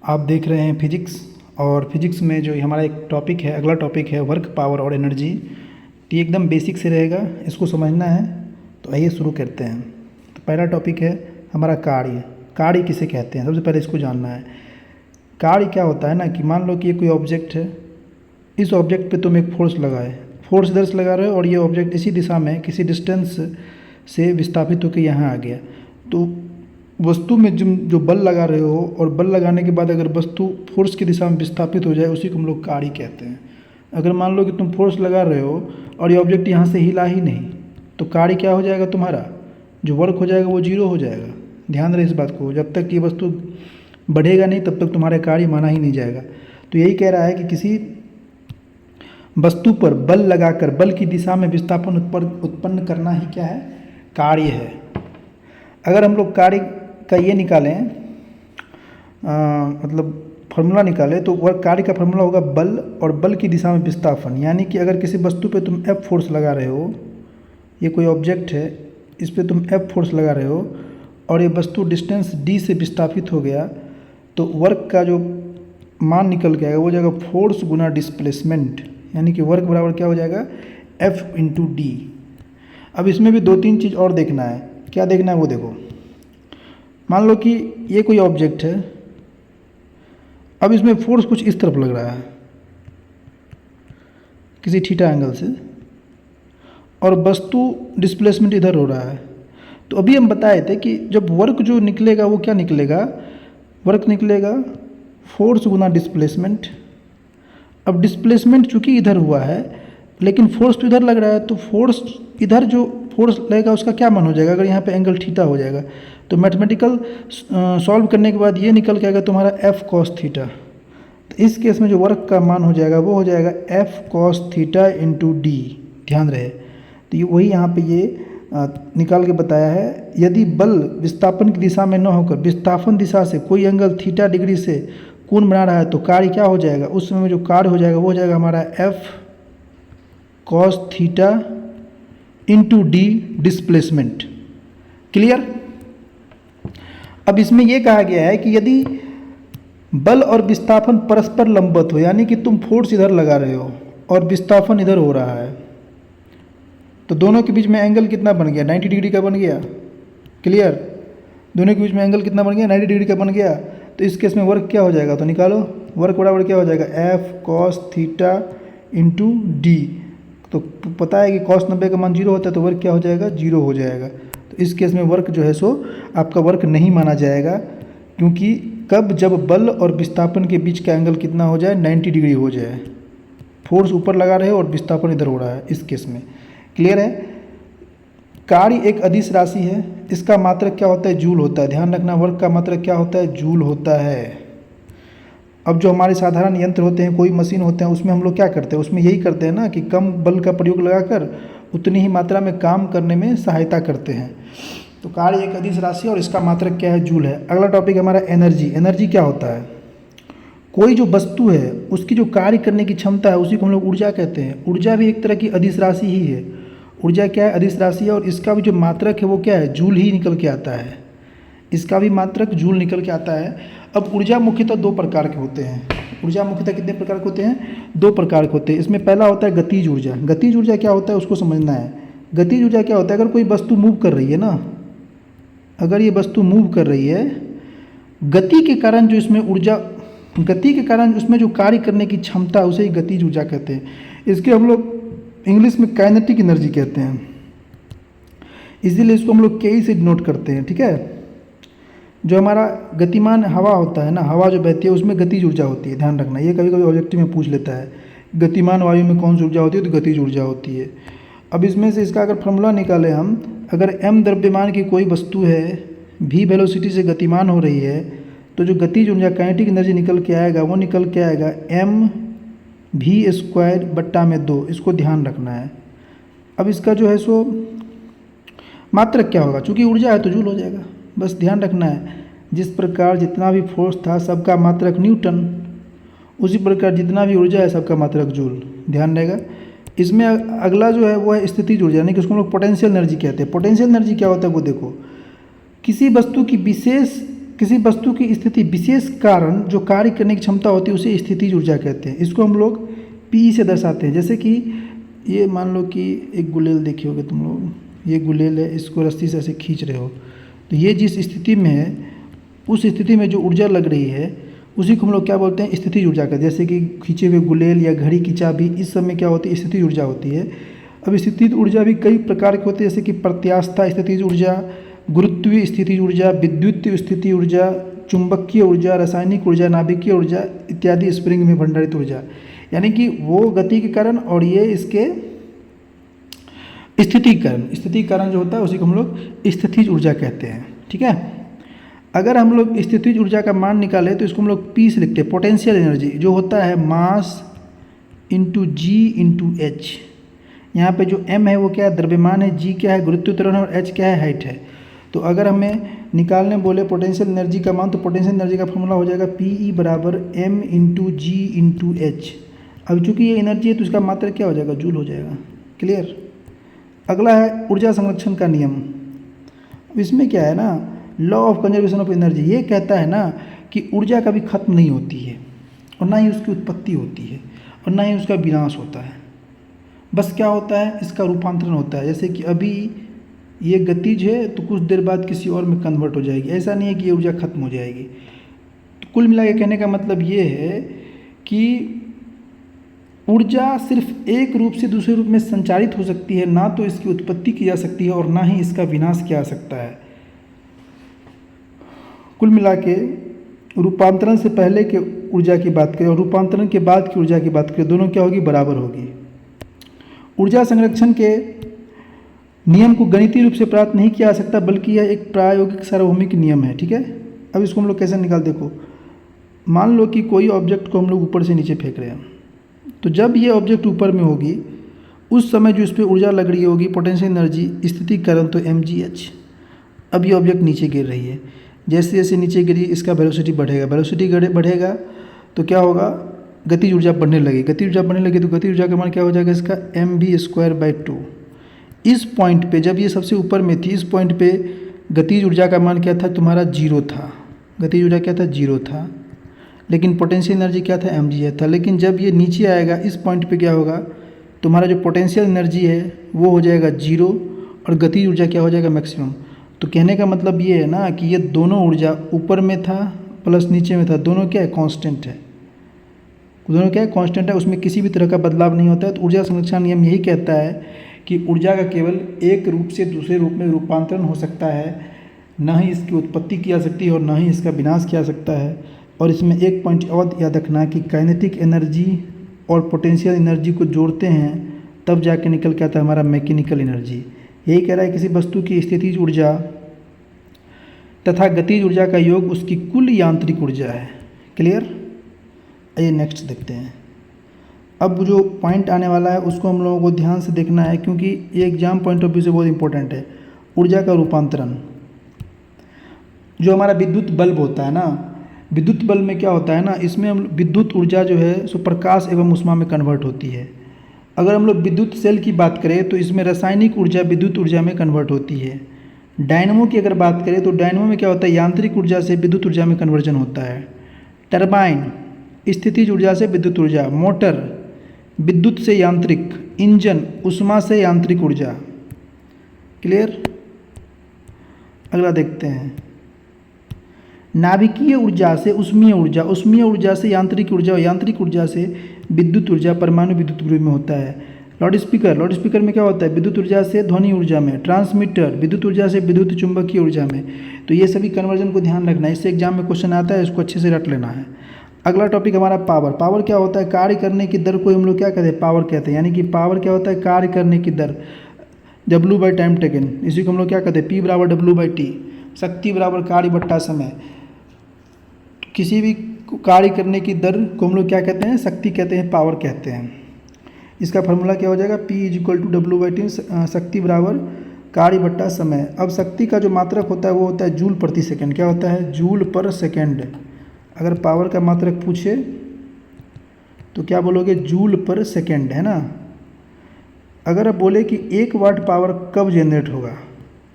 आप देख रहे हैं फिजिक्स। और फिजिक्स में जो हमारा एक टॉपिक है, अगला टॉपिक है वर्क, पावर और एनर्जी। तो ये एकदम बेसिक से रहेगा, इसको समझना है। तो आइए शुरू करते हैं। तो पहला टॉपिक है हमारा कार्य। कार्य किसे कहते हैं, सबसे पहले इसको जानना है। कार्य क्या होता है ना कि मान लो कि ये कोई ऑब्जेक्ट है, इस ऑब्जेक्ट पे तुम एक फोर्स लगाए, फोर्स इधर से लगा रहे हो और ये ऑब्जेक्ट इसी दिशा में किसी डिस्टेंस से विस्थापित होकर यहाँ आ गया। तो वस्तु में जो बल लगा रहे हो और बल लगाने के बाद अगर वस्तु फोर्स की दिशा में विस्थापित हो जाए, उसी को हम लोग कार्य कहते हैं। अगर मान लो कि तुम फोर्स लगा रहे हो और ये ऑब्जेक्ट यहाँ से हिला ही नहीं, तो कार्य क्या हो जाएगा, तुम्हारा जो वर्क हो जाएगा वो जीरो हो जाएगा। ध्यान रहे इस बात को, जब तक ये वस्तु बढ़ेगा नहीं तब तक तुम्हारा कार्य माना ही नहीं जाएगा। तो यही कह रहा है कि किसी वस्तु पर बल लगाकर बल की दिशा में विस्थापन उत्पन्न करना ही क्या है, कार्य है। अगर हम लोग कार्य का ये निकालें, मतलब फार्मूला निकालें, तो वह कार्य का फार्मूला होगा बल और बल की दिशा में विस्थापन। यानी कि अगर किसी वस्तु पे तुम F फोर्स लगा रहे हो, ये कोई ऑब्जेक्ट है, इस पे तुम F फोर्स लगा रहे हो और ये वस्तु डिस्टेंस d से विस्थापित हो गया, तो वर्क का जो मान निकल के आएगा वो जाएगा फोर्स गुना डिस्प्लेसमेंट। यानी कि वर्क बराबर क्या हो जाएगा, F इंटू डी। अब इसमें भी दो तीन चीज़ और देखना है। क्या देखना है वो देखो। मान लो कि ये कोई ऑब्जेक्ट है, अब इसमें फोर्स कुछ इस तरफ लग रहा है किसी थीटा एंगल से, और वस्तु डिस्प्लेसमेंट इधर हो रहा है। तो अभी हम बताए थे कि जब वर्क जो निकलेगा वो क्या निकलेगा, वर्क निकलेगा फोर्स गुना डिस्प्लेसमेंट। अब डिस्प्लेसमेंट चूंकि इधर हुआ है लेकिन फोर्स तो इधर लग रहा है, तो फोर्स इधर जो फोर्स लगेगा उसका क्या मान हो जाएगा, अगर यहाँ पे एंगल थीटा हो जाएगा तो मैथमेटिकल सॉल्व करने के बाद ये निकल के आएगा तुम्हारा F cos थीटा। तो इस केस में जो वर्क का मान हो जाएगा वो हो जाएगा F cos theta into D. ध्यान रहे, तो ये वही यहाँ पे ये निकाल के बताया है। यदि बल विस्थापन की दिशा में न होकर विस्थापन दिशा से कोई एंगल थीटा डिग्री से कोण बना रहा है तो कार्य क्या हो जाएगा, उस समय में जो कार्य हो जाएगा वो हो जाएगा हमारा F cos theta into D displacement. Clear. अब इसमें यह कहा गया है कि यदि बल और विस्थापन परस्पर लंबवत हो, यानी कि तुम फोर्स इधर लगा रहे हो और विस्थापन इधर हो रहा है, तो दोनों के बीच में एंगल कितना बन गया, 90 डिग्री का बन गया। क्लियर। दोनों के बीच में एंगल कितना बन गया, 90 डिग्री का बन गया। तो इस केस में वर्क क्या हो जाएगा, तो निकालो। वर्क बराबर क्या हो जाएगा, F cos theta into D. तो पता है कि cos 90 का मान जीरो होता है, तो वर्क क्या हो जाएगा, जीरो हो जाएगा। तो इस केस में वर्क जो है सो आपका वर्क नहीं माना जाएगा, क्योंकि कब, जब बल और विस्थापन के बीच का एंगल कितना हो जाए, 90 डिग्री हो जाए। फोर्स ऊपर लगा रहे हो और विस्थापन इधर हो रहा है इस केस में। क्लियर है। कार्य एक अदिश राशि है, इसका मात्रक क्या होता है, जूल होता है। ध्यान रखना, वर्क का मात्रक क्या होता है, जूल होता है। अब जो हमारे साधारण यंत्र होते हैं, कोई मशीन होते हैं, उसमें हम लोग क्या करते हैं, उसमें यही करते हैं ना कि कम बल का प्रयोग लगाकर उतनी ही मात्रा में काम करने में सहायता करते हैं। तो कार्य एक अदिश राशि और इसका मात्रक क्या है, जूल है। अगला टॉपिक हमारा एनर्जी। एनर्जी क्या होता है, कोई जो वस्तु है उसकी जो कार्य करने की क्षमता है उसी को हम लोग ऊर्जा कहते हैं। ऊर्जा भी एक तरह की अदिश राशि ही है। ऊर्जा क्या है, अदिश राशि है, और इसका भी जो मात्रक है वो क्या है, जूल ही निकल के आता है। इसका भी मात्रक जूल निकल के आता है। अब ऊर्जा मुख्यतः दो प्रकार के होते हैं। ऊर्जा मुख्यतः कितने प्रकार के होते हैं, दो प्रकार के होते हैं। इसमें पहला होता है गतिज ऊर्जा। गतिज ऊर्जा क्या होता है उसको समझना है। गतिज ऊर्जा क्या होता है, अगर कोई वस्तु मूव कर रही है ना, अगर ये वस्तु मूव कर रही है, गति के कारण जो इसमें ऊर्जा, गति के कारण उसमें जो कार्य करने की क्षमता है उसे ही गतिज ऊर्जा कहते हैं। इसके हम लोग इंग्लिश में काइनेटिक एनर्जी कहते हैं, इसीलिए इसको हम लोग के से डिनोट करते हैं। ठीक है। जो हमारा गतिमान हवा होता है ना, हवा जो बहती है उसमें गतिज ऊर्जा होती है। ध्यान रखना, ये कभी कभी ऑब्जेक्टिव में पूछ लेता है, गतिमान वायु में कौन सी ऊर्जा होती है, तो गतिज ऊर्जा होती है। अब इसमें से इसका अगर फॉर्मूला निकालें हम, अगर m द्रव्यमान की कोई वस्तु है, v वेलोसिटी से गतिमान हो रही है, तो जो गतिज ऊर्जा काइनेटिक एनर्जी निकल के आएगा वो निकल के आएगा m v स्क्वायर बट्टा में 2। इसको ध्यान रखना है। अब इसका जो है सो मात्रक क्या होगा, चूँकि ऊर्जा है तो जूल हो जाएगा। बस ध्यान रखना है, जिस प्रकार जितना भी फोर्स था सबका मात्रक न्यूटन, उसी प्रकार जितना भी ऊर्जा है सबका मात्रक जूल। ध्यान रहेगा। इसमें अगला जो है वो है स्थितिज ऊर्जा, यानी कि उसको हम लोग पोटेंशियल एनर्जी कहते हैं। पोटेंशियल एनर्जी क्या होता है वो देखो, किसी वस्तु की विशेष किसी वस्तु की स्थिति विशेष कारण जो कार्य करने की क्षमता होती है उसे स्थितिज ऊर्जा कहते हैं। इसको हम लोग पी से दर्शाते हैं। जैसे कि ये मान लो कि एक गुलेल देखे होगे तुम लोग, ये गुलेल है, इसको रस्सी से ऐसे खींच रहे हो, तो ये जिस स्थिति में है उस स्थिति में जो ऊर्जा लग रही है उसी को हम लोग क्या बोलते हैं, स्थितिज ऊर्जा कहते हैं। जैसे कि खींचे हुए गुलेल या घड़ी की चाबी, इस समय क्या होती है, स्थितिज ऊर्जा होती है। अब स्थितिज ऊर्जा भी कई प्रकार के होते हैं, जैसे कि प्रत्यास्था स्थितिज ऊर्जा, गुरुत्वीय स्थितिज ऊर्जा, विद्युत स्थिति ऊर्जा, चुंबकीय ऊर्जा, रासायनिक ऊर्जा, नाभिकीय ऊर्जा इत्यादि, स्प्रिंग में भंडारित ऊर्जा। यानी कि वो गति के कारण और ये इसके स्थिति कारण जो होता है उसी को हम लोग स्थितिज ऊर्जा कहते हैं। ठीक है, अगर हम लोग स्थितिज ऊर्जा का मान निकालें तो इसको हम लोग पी से लिखते हैं। पोटेंशियल एनर्जी जो होता है मास इंटू जी इंटू एच। यहाँ पे जो m है वो क्या है, द्रव्यमान है, g क्या है, गुरुत्वीय त्वरण है, और h क्या है, हाइट है। तो अगर हमें निकालने बोले पोटेंशियल एनर्जी का मान, तो पोटेंशियल एनर्जी का फॉर्मूला हो जाएगा PE बराबर m इंटू जी इंटू एच। अब चूंकि ये एनर्जी है तो इसका मात्रा क्या हो जाएगा, जूल हो जाएगा। क्लियर। अगला है ऊर्जा संरक्षण का नियम। अब इसमें क्या है ना, law of conservation of energy, ये कहता है ना कि ऊर्जा कभी खत्म नहीं होती है और ना ही उसकी उत्पत्ति होती है और ना ही उसका विनाश होता है। बस क्या होता है, इसका रूपांतरण होता है। जैसे कि अभी ये गतिज है तो कुछ देर बाद किसी और में कन्वर्ट हो जाएगी, ऐसा नहीं है कि ये ऊर्जा खत्म हो जाएगी। तो कुल मिला के कहने का मतलब ये है कि ऊर्जा सिर्फ एक रूप से दूसरे रूप में संचारित हो सकती है, ना तो इसकी उत्पत्ति की जा सकती है और ना ही इसका विनाश किया जा सकता है। कुल मिला के रूपांतरण से पहले के ऊर्जा की बात करें और रूपांतरण के बाद की ऊर्जा की बात करें, दोनों क्या होगी, बराबर होगी। ऊर्जा संरक्षण के नियम को गणितीय रूप से प्राप्त नहीं किया जा सकता, बल्कि यह एक प्रायोगिक सार्वभौमिक नियम है। ठीक है, अब इसको हम लोग कैसे निकाल, देखो मान लो कि कोई ऑब्जेक्ट को हम लोग ऊपर से नीचे फेंक रहे हैं, तो जब ये ऑब्जेक्ट ऊपर में होगी उस समय जो इस पर ऊर्जा लग रही होगी, पोटेंशियल एनर्जी, स्थितिकरण, तो mgh। अब ये ऑब्जेक्ट नीचे गिर रही है, जैसे जैसे नीचे गिरी इसका वेलोसिटी बढ़ेगा, वेलोसिटी बढ़ेगा तो क्या होगा, गतिज ऊर्जा बढ़ने लगी, गतिज ऊर्जा बढ़ने लगी तो गतिज ऊर्जा का मान क्या हो जाएगा, इसका mv²/2। इस पॉइंट पे जब ये सबसे ऊपर में थी, इस पॉइंट पे गतिज ऊर्जा का मान क्या था, तुम्हारा 0 था। गतिज ऊर्जा क्या था, 0 था, लेकिन पोटेंशियल एनर्जी क्या था, mgh था। लेकिन जब ये नीचे आएगा इस पॉइंट पे क्या होगा, तुम्हारा जो पोटेंशियल एनर्जी है वो हो जाएगा 0 और गतिज ऊर्जा क्या हो जाएगा, मैक्सिमम। तो कहने का मतलब ये है ना कि ये दोनों ऊर्जा ऊपर में था प्लस नीचे में था, दोनों क्या है, कांस्टेंट है। दोनों क्या है, कांस्टेंट है, उसमें किसी भी तरह का बदलाव नहीं होता है। तो ऊर्जा संरक्षण नियम यही कहता है कि ऊर्जा का केवल एक रूप से दूसरे रूप में रूपांतरण हो सकता है, ना ही इसकी उत्पत्ति की जा सकती है और ना ही इसका विनाश किया जा सकता है। और इसमें एक पॉइंट और याद रखना कि काइनेटिक एनर्जी और पोटेंशियल एनर्जी को जोड़ते हैं तब जाके निकल के आता है हमारा मैकेनिकल एनर्जी। यही कह रहा है किसी वस्तु की स्थितिज ऊर्जा तथा गतिज ऊर्जा का योग उसकी कुल यांत्रिक ऊर्जा है। क्लियर। आइए नेक्स्ट देखते हैं। अब जो पॉइंट आने वाला है उसको हम लोगों को ध्यान से देखना है, क्योंकि ये एग्जाम पॉइंट ऑफ व्यू से बहुत इंपॉर्टेंट है। ऊर्जा का रूपांतरण, जो हमारा विद्युत बल्ब होता है ना, विद्युत बल्ब में क्या होता है ना, इसमें हम विद्युत ऊर्जा जो है सो प्रकाश एवं ऊष्मा में कन्वर्ट होती है। अगर हम लोग विद्युत सेल की बात करें तो इसमें रासायनिक ऊर्जा विद्युत ऊर्जा में कन्वर्ट होती है। डायनमो की अगर बात करें तो डायनमो में क्या होता है, यांत्रिक ऊर्जा से विद्युत ऊर्जा में कन्वर्जन होता है। टरबाइन स्थितिज ऊर्जा से विद्युत ऊर्जा, मोटर विद्युत से यांत्रिक, इंजन ऊष्मा से यांत्रिक ऊर्जा। क्लियर। अगला देखते हैं, नाभिकीय ऊर्जा से ऊष्मीय ऊर्जा, ऊष्मीय ऊर्जा से यांत्रिक ऊर्जा और यांत्रिक ऊर्जा से विद्युत ऊर्जा परमाणु विद्युत ग्रुप में होता है। लाउड स्पीकर, लाउड स्पीकर में क्या होता है, विद्युत ऊर्जा से ध्वनि ऊर्जा में। ट्रांसमीटर विद्युत ऊर्जा से विद्युत चुंबकीय ऊर्जा में। तो ये सभी कन्वर्जन को ध्यान रखना है, इससे एग्जाम में क्वेश्चन आता है, इसको अच्छे से रट लेना है। अगला टॉपिक हमारा पावर। पावर क्या होता है, कार्य करने की दर को हम लोग क्या कहते हैं, पावर कहते हैं। यानी कि पावर क्या होता है, कार्य करने की दर, W/टाइम टेकन, इसी को हम लोग क्या कहते हैं, P बराबर W/T। शक्ति बराबर कार्य बट्टा समय। किसी भी कार्य करने की दर को हम लोग क्या कहते हैं, शक्ति कहते हैं, पावर कहते हैं। इसका फार्मूला क्या हो जाएगा, P = W/T, शक्ति बराबर कार्य बट्टा समय। अब शक्ति का जो मात्रक होता है वो होता है जूल प्रति सेकंड। क्या होता है, जूल पर सेकंड। अगर पावर का मात्रक पूछे तो क्या बोलोगे, जूल पर सेकंड, है ना। अगर आप बोले कि 1 वाट पावर कब जनरेट होगा,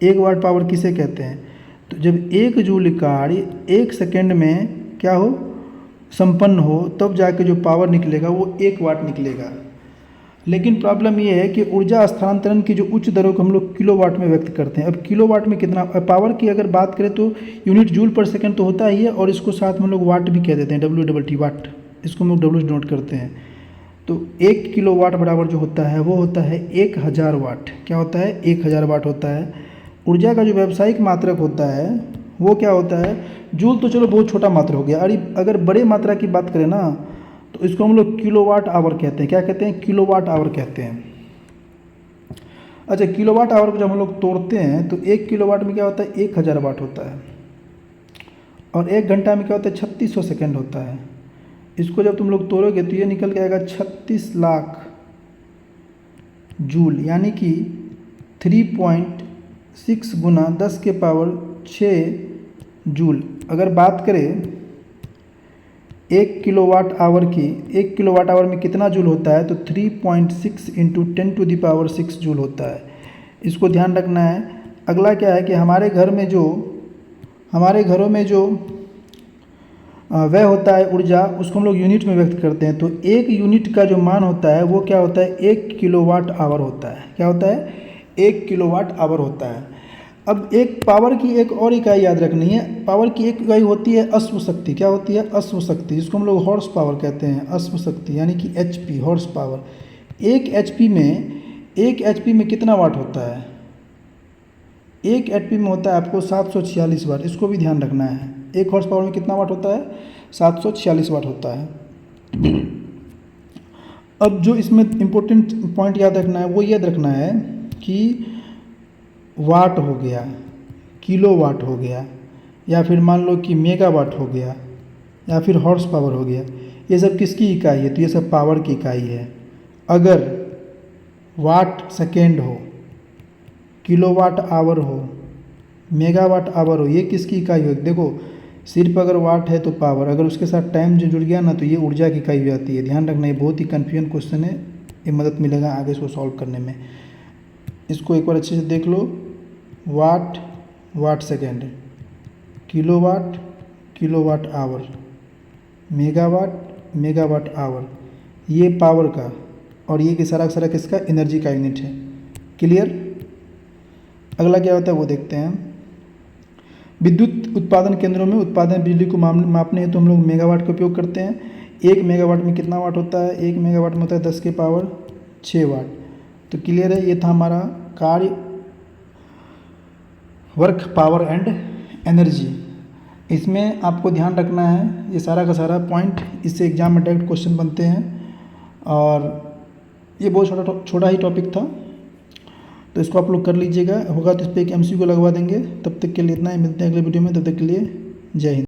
1 वाट पावर किसे कहते हैं, तो जब 1 जूल कार्य 1 सेकेंड में क्या हो, संपन्न हो, तब जाके जो पावर निकलेगा वो 1 वाट निकलेगा। लेकिन प्रॉब्लम ये है कि ऊर्जा स्थानांतरण की जो उच्च दरों को हम लोग किलोवाट में व्यक्त करते हैं। अब किलोवाट में कितना, पावर की अगर बात करें तो यूनिट जूल पर सेकंड तो होता ही है, और इसको साथ में हम लोग वाट भी कह देते हैं, WT वाट, इसको हम लोग डब्ल्यू नोट करते हैं। तो 1 किलोवाट बराबर जो होता है वो होता है 1000 वाट। क्या होता है? 1000 वाट होता है। ऊर्जा का जो व्यावसायिक मात्रक होता है वो क्या होता है? जूल तो चलो बहुत छोटा मात्रा हो गया, अगर बड़े मात्रा की बात करें ना तो इसको हम लोग किलोवाट आवर कहते हैं। क्या कहते हैं? किलोवाट आवर कहते हैं। अच्छा, किलोवाट आवर को जब हम लोग तोड़ते हैं तो 1 किलोवाट में क्या होता है? 1000 वाट होता है। और 1 घंटा में क्या होता है? 3600 सेकेंड होता है। इसको जब तुम लोग तोड़ोगे तो ये निकल के आएगा 36 लाख जूल, यानी कि 3.6 गुना 10 के पावर 6 जूल। अगर बात करें 1 किलोवाट आवर की, 1 किलोवाट आवर में कितना जूल होता है? तो 3.6 इंटू 10⁶ जूल होता है। इसको ध्यान रखना है। अगला क्या है कि हमारे घरों में जो वह होता है ऊर्जा, उसको हम लोग यूनिट में व्यक्त करते हैं। तो 1 यूनिट का जो मान होता है वो क्या होता है? 1 किलोवाट आवर होता है। क्या होता है? 1 किलोवाट आवर होता है। अब एक पावर की एक और इकाई याद रखनी है। पावर की एक इकाई होती है अश्व शक्ति। क्या होती है? अश्व शक्ति, जिसको हम लोग हॉर्स पावर कहते हैं। अश्व शक्ति यानी कि HP, हॉर्स पावर। 1 HP में कितना वाट होता है? 1 HP में होता है आपको 746 वाट। इसको भी ध्यान रखना है। 1 हॉर्स पावर में कितना वाट होता है? 746 वाट होता है। अब जो इसमें इम्पोर्टेंट पॉइंट याद रखना है वो याद रखना है कि वाट हो गया, किलोवाट हो गया, या फिर मान लो कि मेगावाट हो गया, या फिर हॉर्स पावर हो गया, ये सब किसकी इकाई है? तो ये सब पावर की इकाई है। अगर वाट सेकेंड हो, किलोवाट आवर हो, मेगावाट आवर हो, ये किसकी इकाई हो? देखो, सिर्फ अगर वाट है तो पावर, अगर उसके साथ टाइम जो जुड़ गया ना तो ये ऊर्जा की इकाई हो जाती है। ध्यान रखना, ये बहुत ही कन्फ्यूजन क्वेश्चन है, ये मदद मिलेगा आगे इसको सॉल्व करने में। इसको एक बार अच्छे से देख लो। Watt second, kilowatt hour, megawatt hour, ये पावर का, और ये सारा किसका? एनर्जी का यूनिट है। क्लियर? अगला क्या होता है वो देखते हैं। विद्युत उत्पादन केंद्रों में उत्पादन बिजली को मापने हेतु हम लोग मेगावाट का उपयोग करते हैं। 1 मेगावाट में कितना वाट होता है? 1 मेगावाट में होता है 10 के पावर 6 वाट। तो क्लियर है, ये था हमारा कार्य, वर्क, पावर एंड एनर्जी। इसमें आपको ध्यान रखना है ये सारा का सारा पॉइंट, इससे एग्जाम में डायरेक्ट क्वेश्चन बनते हैं। और ये बहुत छोटा ही टॉपिक था, तो इसको आप लोग कर लीजिएगा। होगा तो इस पर एक MCQ लगवा देंगे। तब तक के लिए इतना ही, मिलते हैं अगले वीडियो में। तब तक के लिए जय हिंद।